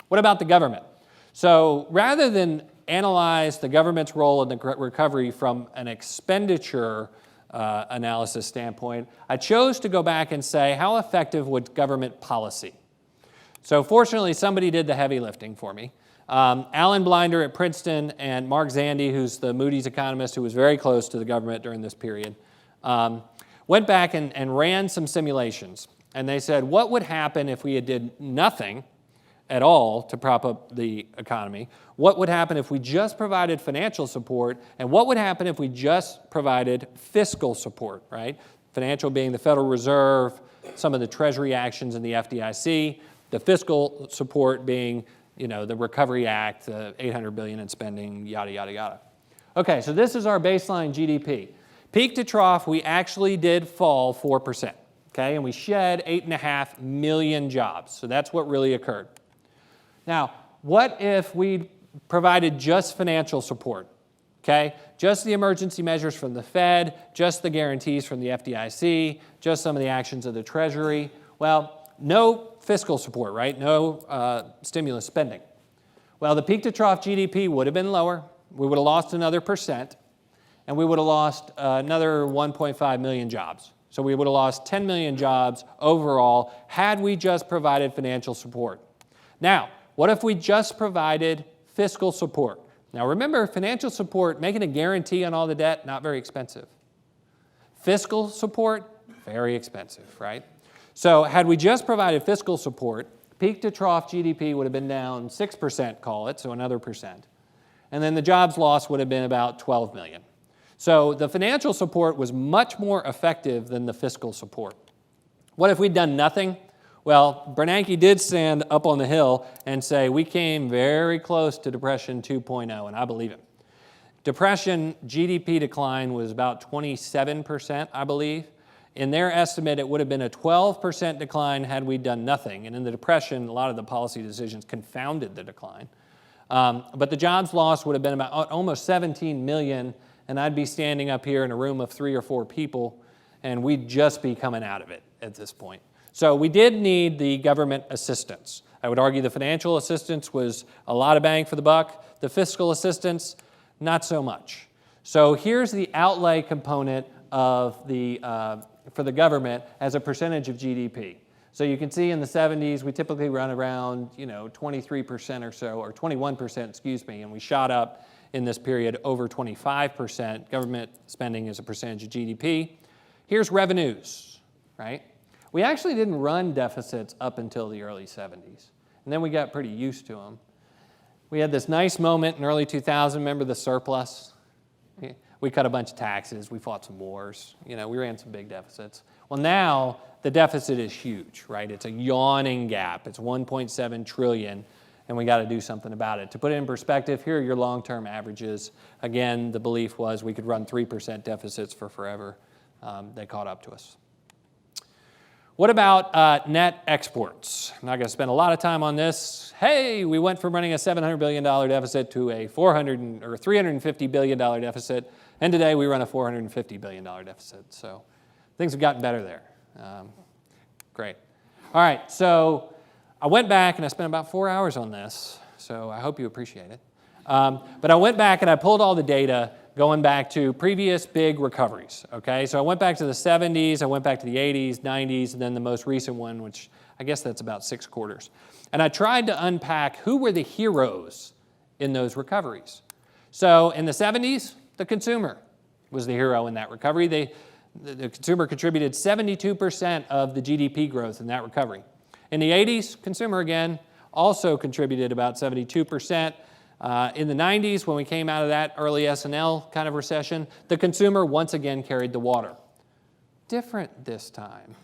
What about the government? So rather than analyze the government's role in the recovery from an expenditure analysis standpoint, I chose to go back and say, how effective was government policy? So fortunately, somebody did the heavy lifting for me. Alan Blinder at Princeton and Mark Zandi, who's the Moody's economist who was very close to the government during this period, went back and ran some simulations. And they said, what would happen if we did nothing at all to prop up the economy? What would happen if we just provided financial support? And what would happen if we just provided fiscal support, right? Financial being the Federal Reserve, some of the Treasury actions in the FDIC, the fiscal support being, the Recovery Act, the $800 billion in spending, yada, yada, yada. Okay, so this is our baseline GDP. Peak to trough, we actually did fall 4%, okay? And we shed 8.5 million jobs. So that's what really occurred. Now, what if we provided just financial support, okay? Just the emergency measures from the Fed, just the guarantees from the FDIC, just some of the actions of the Treasury. Well, no fiscal support, right? No stimulus spending. Well, the peak to trough GDP would have been lower. We would have lost another %, and we would have lost another 1.5 million jobs. So we would have lost 10 million jobs overall had we just provided financial support. Now, what if we just provided fiscal support? Now remember, financial support, making a guarantee on all the debt, not very expensive. Fiscal support, very expensive, right? So had we just provided fiscal support, peak to trough GDP would have been down 6%, call it, so another %. And then the jobs loss would have been about 12 million. So the financial support was much more effective than the fiscal support. What if we'd done nothing? Well, Bernanke did stand up on the Hill and say, we came very close to Depression 2.0, and I believe him. Depression GDP decline was about 27%, I believe. In their estimate, it would have been a 12% decline had we done nothing. And in the Depression, a lot of the policy decisions confounded the decline. But the jobs loss would have been about almost 17 million, and I'd be standing up here in a room of 3 or 4 people, and we'd just be coming out of it at this point. So we did need the government assistance. I would argue the financial assistance was a lot of bang for the buck. The fiscal assistance, not so much. So here's the outlay component of for the government as a percentage of GDP. So you can see in the 70s, we typically run around 23% or so, or 21%, excuse me, and we shot up in this period over 25% government spending as a percentage of GDP. Here's revenues, right? We actually didn't run deficits up until the early 70s, and then we got pretty used to them. We had this nice moment in early 2000, remember the surplus? We cut a bunch of taxes, we fought some wars, we ran some big deficits. Well, now the deficit is huge, right? It's a yawning gap. It's 1.7 trillion, and we got to do something about it. To put it in perspective, here are your long-term averages. Again, the belief was we could run 3% deficits for forever. They caught up to us. What about net exports? I'm not going to spend a lot of time on this. Hey, we went from running a $700 billion deficit to a $350 billion deficit, and today we run a $450 billion deficit. So things have gotten better there. Great. All right, so I went back and I spent about 4 hours on this, so I hope you appreciate it. But I went back and I pulled all the data going back to previous big recoveries, okay? So I went back to the 70s, I went back to the 80s, 90s, and then the most recent one, which I guess that's about 6 quarters. And I tried to unpack who were the heroes in those recoveries. So in the 70s, the consumer was the hero in that recovery. The consumer contributed 72% of the GDP growth in that recovery. In the 80s, consumer again also contributed about 72%. In the 90s, when we came out of that early S&L kind of recession, the consumer once again carried the water. Different this time.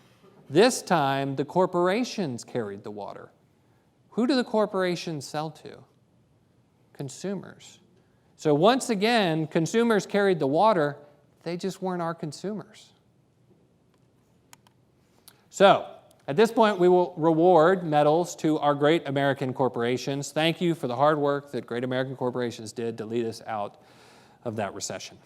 This time, the corporations carried the water. Who do the corporations sell to? Consumers. So once again, consumers carried the water. They just weren't our consumers. So at this point, we will reward medals to our great American corporations. Thank you for the hard work that great American corporations did to lead us out of that recession.